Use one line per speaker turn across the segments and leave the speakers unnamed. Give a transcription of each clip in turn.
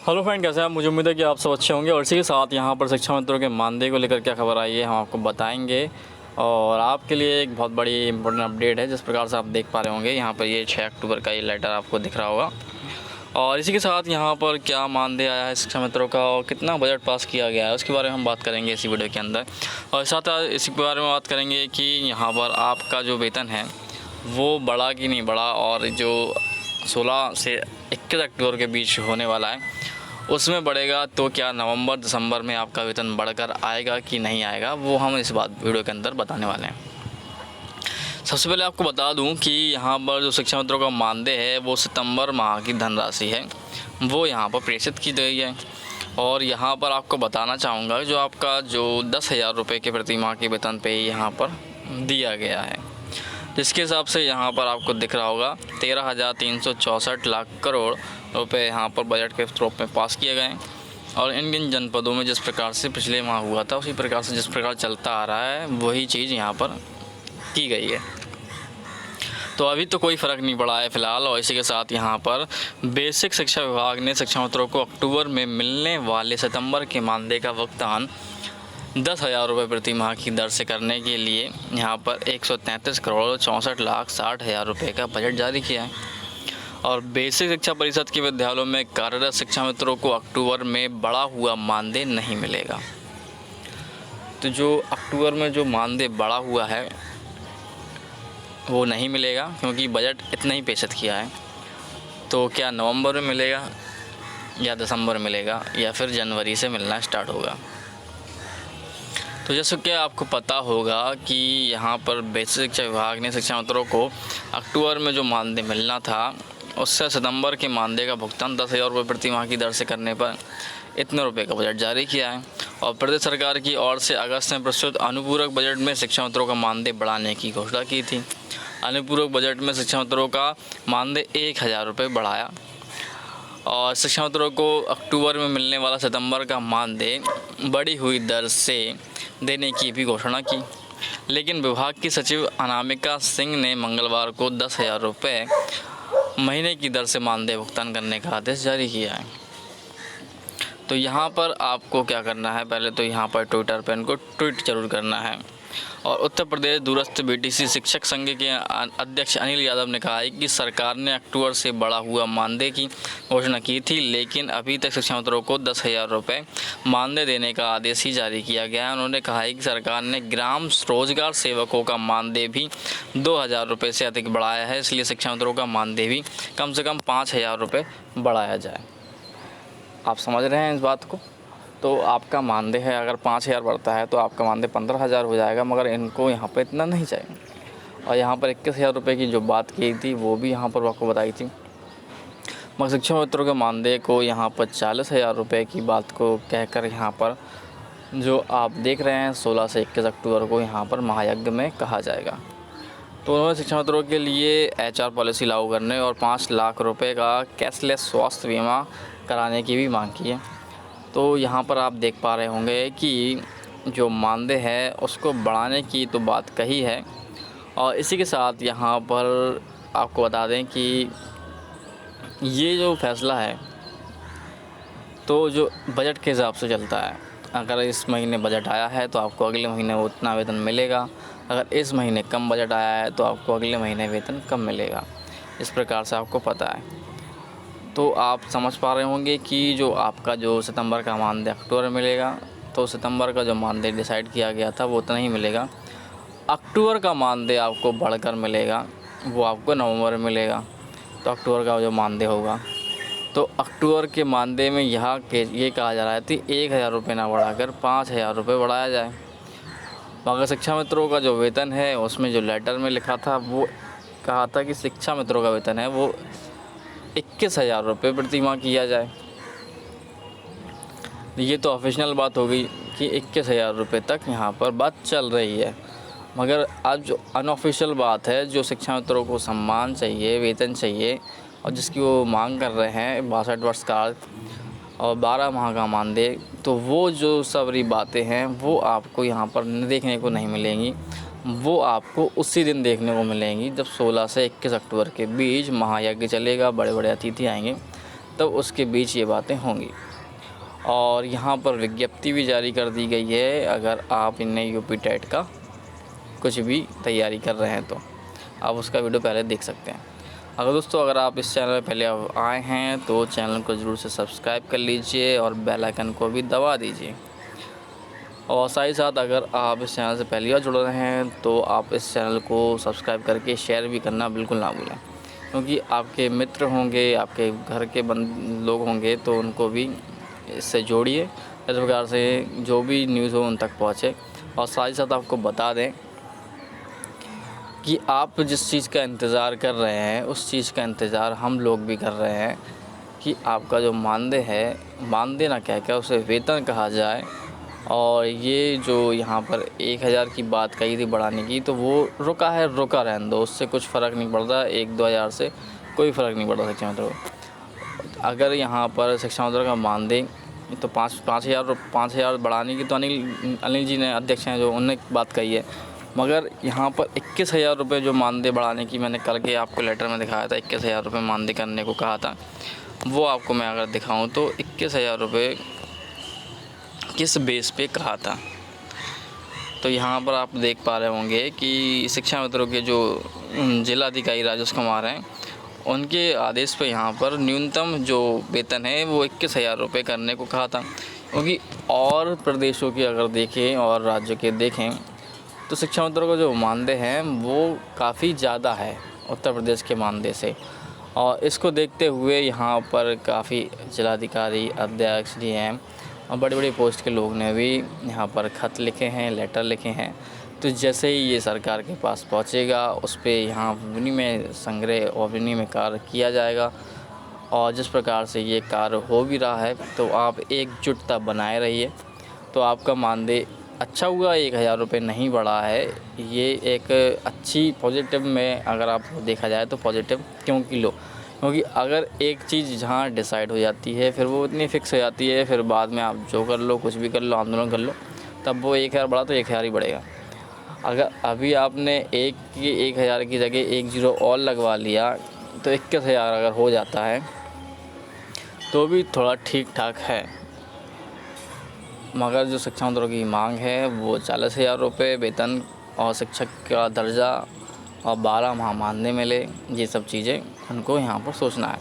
Hello friend, कैसे हैं आप। मुझे उम्मीद है कि आप सब अच्छे होंगे। और इसी के साथ यहाँ पर शिक्षा मित्रों के मानदेय को लेकर क्या खबर आई है हम आपको बताएंगे। और आपके लिए एक बहुत बड़ी इंपॉर्टेंट अपडेट है, जिस प्रकार से आप देख पा रहे होंगे यहाँ पर ये 6 अक्टूबर का ये लेटर आपको दिख रहा होगा। और इसी के साथ यहाँ पर क्या मानदेय आया है शिक्षा मित्रों का और कितना बजट पास किया गया है, उसके बारे में हम बात करेंगे इसी वीडियो के अंदर। और साथ इसी के बारे में बात करेंगे कि यहाँ पर आपका जो वेतन है वो बढ़ा कि नहीं बढ़ा, और जो 16 से 21 अक्टूबर के बीच होने वाला है उसमें बढ़ेगा तो क्या नवंबर दिसंबर में आपका वेतन बढ़कर आएगा कि नहीं आएगा, वो हम इस बात वीडियो के अंदर बताने वाले हैं। सबसे पहले आपको बता दूं कि यहाँ पर जो शिक्षा मित्रों का मानदेय है वो सितंबर माह की धनराशि है, वो यहाँ पर प्रेषित की गई है। और यहाँ पर आपको बताना चाहूँगा जो आपका जो 10,000 रुपये के प्रति माह के वेतन पे यहाँ पर दिया गया है, जिसके हिसाब से यहाँ पर आपको दिख रहा होगा 13,364 लाख करोड़ रुपए यहाँ पर बजट के रूप में पास किए गए। और इन जनपदों में जिस प्रकार से पिछले माह हुआ था उसी प्रकार से जिस प्रकार चलता आ रहा है वही चीज़ यहाँ पर की गई है। तो अभी तो कोई फ़र्क नहीं पड़ा है फ़िलहाल। और इसी के साथ यहाँ पर बेसिक शिक्षा विभाग ने शिक्षा मित्रों को अक्टूबर में मिलने वाले सितंबर के मानदेय का भुगतान 10,000 रुपये प्रति माह की दर से करने के लिए यहाँ पर 133 करोड़ 64 लाख 60 हज़ार रुपये का बजट जारी किया है। और बेसिक शिक्षा परिषद के विद्यालयों में कार्यरत शिक्षा मित्रों को अक्टूबर में बढ़ा हुआ मानदेय नहीं मिलेगा। तो जो अक्टूबर में जो मानदेय बढ़ा हुआ है वो नहीं मिलेगा, क्योंकि बजट इतना ही पेश किया है। तो क्या नवंबर में मिलेगा या दिसंबर मिलेगा या फिर जनवरी से मिलना स्टार्ट होगा। तो जैसे कि आपको पता होगा कि यहाँ पर बेसिक शिक्षा विभाग ने शिक्षा मित्रों को अक्टूबर में जो मानदेय मिलना था उससे सितंबर के मानदेय का भुगतान 10,000 रुपये प्रति माह की दर से करने पर इतने रुपए का बजट जारी किया है। और प्रदेश सरकार की ओर से अगस्त में प्रस्तुत अनुपूरक बजट में शिक्षा मित्रों का मानदेय बढ़ाने की घोषणा की थी। अनुपूरक बजट में शिक्षा मित्रों का मानदेय 1,000 रुपये बढ़ाया और शिक्षा मित्रों को अक्टूबर में मिलने वाला सितंबर का मानदेय बढ़ी हुई दर से देने की भी घोषणा की। लेकिन विभाग की सचिव अनामिका सिंह ने मंगलवार को 10,000 रुपये महीने की दर से मानदेय भुगतान करने का आदेश जारी किया है। तो यहाँ पर आपको क्या करना है, पहले तो यहाँ पर ट्विटर पर इनको ट्वीट जरूर करना है। और उत्तर प्रदेश दूरस्थ बीटीसी शिक्षक संघ के अध्यक्ष अनिल यादव ने कहा है कि सरकार ने अक्टूबर से बढ़ा हुआ मानदेय की घोषणा की थी, लेकिन अभी तक शिक्षा मित्रों को 10,000 रुपये मानदेय देने का आदेश ही जारी किया गया है। उन्होंने कहा है कि सरकार ने ग्राम रोजगार सेवकों का मानदेय भी 2,000 रुपये से अधिक बढ़ाया है, इसलिए शिक्षा मित्रों का मानदेय भी कम से कम 5,000 रुपये बढ़ाया जाए। आप समझ रहे हैं इस बात को। तो आपका मानदेय है अगर 5,000 बढ़ता है तो आपका मानदेय 15,000 हो जाएगा, मगर इनको यहाँ पे इतना नहीं चाहिए। और यहाँ पर 21,000 रुपये की जो बात की थी वो भी यहाँ पर आपको बताई थी, मगर शिक्षा मित्रों के मानदेय को यहाँ पर 40,000 रुपये की बात को कहकर यहाँ पर जो आप देख रहे हैं 16 से 21 अक्टूबर को यहाँ पर महायज्ञ में कहा जाएगा। तो उन्होंने शिक्षा मित्रों के लिए HR पॉलिसी लागू करने और 5 लाख रुपये का कैशलेस स्वास्थ्य बीमा कराने की भी मांग की है। तो यहाँ पर आप देख पा रहे होंगे कि जो मानदेय है उसको बढ़ाने की तो बात कही है। और इसी के साथ यहाँ पर आपको बता दें कि ये जो फैसला है तो जो बजट के हिसाब से चलता है। अगर इस महीने बजट आया है तो आपको अगले महीने उतना वेतन मिलेगा, अगर इस महीने कम बजट आया है तो आपको अगले महीने वेतन कम मिलेगा। इस प्रकार से आपको पता है। तो आप समझ पा रहे होंगे कि जो आपका जो सितंबर का मानदेय अक्टूबर में मिलेगा, तो सितंबर का जो मानदेय डिसाइड किया गया था वो उतना ही मिलेगा। अक्टूबर का मानदेय आपको बढ़कर मिलेगा, वो आपको नवंबर में मिलेगा। तो अक्टूबर का जो मानदेय होगा तो अक्टूबर के मानदेय में यहाँ के ये कहा जा रहा है कि 1,000 रुपये ना बढ़ाकर 5,000 रुपये बढ़ाया जाए। मगर शिक्षा मित्रों का जो वेतन है उसमें जो लेटर में लिखा था वो कहा था कि शिक्षा मित्रों का वेतन है वो 21,000 रुपये प्रति माह किया जाए। ये तो ऑफिशियल बात हो गई कि 21,000 रुपये तक यहाँ पर बात चल रही है। मगर आज जो अनऑफिशियल बात है, जो शिक्षा मित्रों को सम्मान चाहिए, वेतन चाहिए और जिसकी वो मांग कर रहे हैं 62 वर्ष का और 12 माह का मानदेय, तो वो जो सारी बातें हैं वो आपको यहाँ पर देखने को नहीं मिलेंगी। वो आपको उसी दिन देखने को मिलेंगी जब 16 से 21 अक्टूबर के बीच महायज्ञ चलेगा, बड़े बड़े अतिथि आएंगे तब उसके बीच ये बातें होंगी। और यहाँ पर विज्ञप्ति भी जारी कर दी गई है अगर आप इनने यूपी टेट का कुछ भी तैयारी कर रहे हैं तो आप उसका वीडियो पहले देख सकते हैं। अगर आप इस चैनल में पहले आए हैं तो चैनल को ज़रूर से सब्सक्राइब कर लीजिए और बेल आइकन को भी दबा दीजिए। और साथ ही साथ अगर आप इस चैनल से पहली बार जुड़ रहे हैं तो आप इस चैनल को सब्सक्राइब करके शेयर भी करना बिल्कुल ना भूलें, क्योंकि आपके मित्र होंगे, आपके घर के लोग होंगे तो उनको भी इससे जोड़िए, इस प्रकार से जो भी न्यूज़ हो उन तक पहुँचे। और साथ ही साथ आपको बता दें कि आप जिस चीज़ का इंतज़ार कर रहे हैं उस चीज़ का इंतज़ार हम लोग भी कर रहे हैं कि आपका जो मानदेय है, मानदेय ना कह के उसे वेतन कहा जाए। और ये जो यहाँ पर 1000 की बात कही थी बढ़ाने की, तो वो रुका है, रुका रहने दो, उससे कुछ फ़र्क नहीं पड़ता। 1-2 हज़ार से कोई फ़र्क नहीं पड़ता शिक्षा मंत्री को। अगर यहाँ पर शिक्षा मंत्री का मानदेय तो 5,000 बढ़ाने की तो अनिल जी ने, अध्यक्ष हैं जो, उन्होंने बात कही है। मगर यहाँ पर 21,000 रुपये जो मानदेय बढ़ाने की मैंने कल के आपको लेटर में दिखाया था, 21,000 रुपये मानदेय करने को कहा था, वो आपको मैं अगर दिखाऊँ तो 21,000 रुपये किस बेस पे कहा था। तो यहाँ पर आप देख पा रहे होंगे कि शिक्षा मित्रों के जो जिलाधिकारी राजेश कुमार हैं, उनके आदेश पे यहाँ पर न्यूनतम जो वेतन है वो 21,000 रुपये करने को कहा था। क्योंकि और प्रदेशों की अगर देखें और राज्यों के देखें तो शिक्षा मित्रों का जो मानदेय है वो काफ़ी ज़्यादा है उत्तर प्रदेश के मानदेय से। और इसको देखते हुए यहाँ पर काफ़ी जिलाधिकारी, अध्यक्ष, डीएम और बड़ी-बड़ी पोस्ट के लोग ने भी यहाँ पर ख़त लिखे हैं, लेटर लिखे हैं। तो जैसे ही ये सरकार के पास पहुँचेगा उस पे यहाँ विनिमय संग्रह और विनिमय कार्य किया जाएगा। और जिस प्रकार से ये कार्य हो भी रहा है तो आप एकजुटता बनाए रहिए, तो आपका मानदेय अच्छा हुआ। 1,000 रुपये नहीं बढ़ा है, ये एक अच्छी पॉजिटिव में अगर आप देखा जाए तो पॉजिटिव क्योंकि क्योंकि अगर एक चीज़ जहाँ डिसाइड हो जाती है फिर वो इतनी फिक्स हो जाती है, फिर बाद में आप जो कर लो, कुछ भी कर लो, आंदोलन कर लो, तब वो 1,000 बढ़ा तो 1,000 ही बढ़ेगा। अगर अभी आपने 1,000 की जगह 1 ज़ीरो और लगवा लिया तो 21,000 अगर हो जाता है तो भी थोड़ा ठीक ठाक है। मगर जो शिक्षा मंत्री की मांग है वो 40,000 रुपये वेतन और शिक्षक का दर्जा और 12 माह मानदेय मिले, ये सब चीज़ें उनको यहाँ पर सोचना है।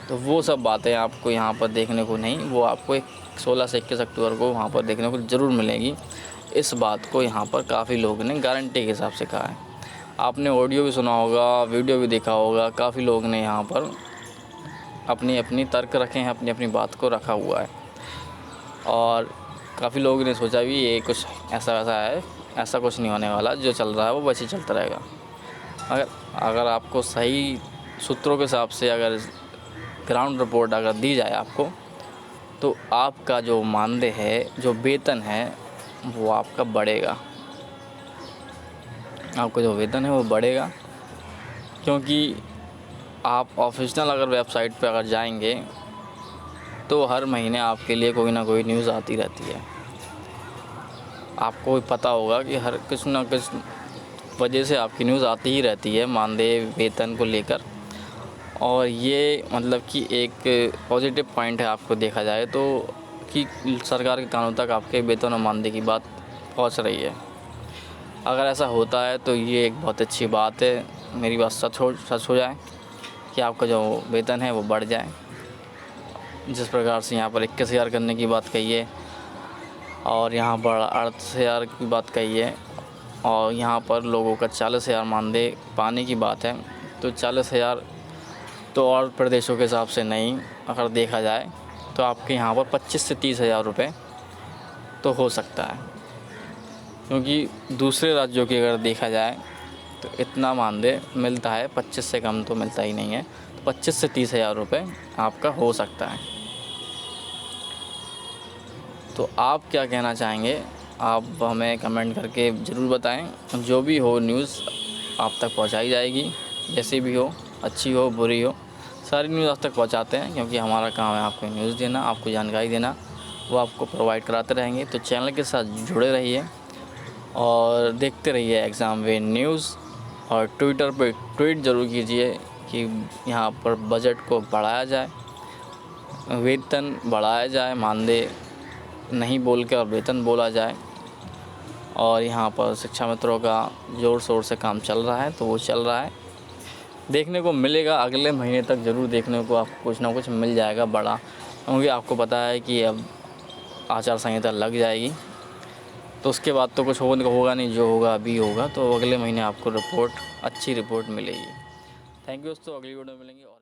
तो वो सब बातें आपको यहाँ पर देखने को नहीं, वो आपको 16 से 21 अक्टूबर को वहाँ पर देखने को ज़रूर मिलेगी। इस बात को यहाँ पर काफ़ी लोगों ने गारंटी के हिसाब से कहा है। आपने ऑडियो भी सुना होगा, वीडियो भी देखा होगा, काफ़ी लोग ने यहाँ पर अपनी अपनी तर्क रखे हैं, अपनी अपनी बात को रखा हुआ है। और काफ़ी लोगों ने सोचा भी ये कुछ ऐसा वैसा है, ऐसा कुछ नहीं होने वाला, जो चल रहा है वो वैसे ही चलता रहेगा। अगर आपको सही सूत्रों के हिसाब से अगर ग्राउंड रिपोर्ट अगर दी जाए आपको, तो आपका जो मानदेय है, जो वेतन है वो आपका बढ़ेगा। आपका जो वेतन है वो बढ़ेगा, क्योंकि आप ऑफिशियल अगर वेबसाइट पे अगर जाएंगे तो हर महीने आपके लिए कोई ना कोई न्यूज़ आती रहती है। आपको पता होगा कि हर कुछ ना कुछ वजह से आपकी न्यूज़ आती ही रहती है मानदेय वेतन को लेकर। और ये मतलब कि एक पॉजिटिव पॉइंट है आपको देखा जाए तो, कि सरकार के कानों तक आपके वेतन और मानदेय की बात पहुंच रही है। अगर ऐसा होता है तो ये एक बहुत अच्छी बात है, मेरी बात सच हो जाए कि आपका जो वेतन है वो बढ़ जाए। जिस प्रकार से यहाँ पर 21,000 करने की बात कही है और यहाँ पर 38,000 की बात कही है और यहाँ पर लोगों का 40,000 मानदेय पाने की बात है, तो 40,000 तो और प्रदेशों के हिसाब से नहीं, अगर देखा जाए तो आपके यहाँ पर 25 से 30,000 रुपये तो हो सकता है। क्योंकि दूसरे राज्यों की अगर देखा जाए तो इतना मानदेय मिलता है, 25 से कम तो मिलता ही नहीं है। तो 25 से 30,000 रुपये आपका हो सकता है। तो आप क्या कहना चाहेंगे, आप हमें कमेंट करके ज़रूर बताएं। जो भी हो न्यूज़ आप तक पहुंचाई जाएगी, जैसी भी हो, अच्छी हो बुरी हो, सारी न्यूज़ आप तक पहुंचाते हैं, क्योंकि हमारा काम है आपको न्यूज़ देना, आपको जानकारी देना, वो आपको प्रोवाइड कराते रहेंगे। तो चैनल के साथ जुड़े रहिए और देखते रहिए एग्ज़ाम वे न्यूज़। और ट्विटर पर ट्वीट ज़रूर कीजिए कि यहाँ पर बजट को बढ़ाया जाए वेतन बढ़ाया जाए, मानदेय नहीं बोल के और वेतन बोला जाए। और यहाँ पर शिक्षा मित्रों का ज़ोर शोर से काम चल रहा है, तो वो चल रहा है, देखने को मिलेगा अगले महीने तक ज़रूर देखने को आपको कुछ ना कुछ मिल जाएगा बड़ा, क्योंकि आपको पता है कि अब आचार संहिता लग जाएगी, तो उसके बाद तो कुछ होगा नहीं, जो होगा अभी होगा। तो अगले महीने आपको अच्छी रिपोर्ट मिलेगी। थैंक यू दोस्तों, अगली वीडियो में मिलेंगे और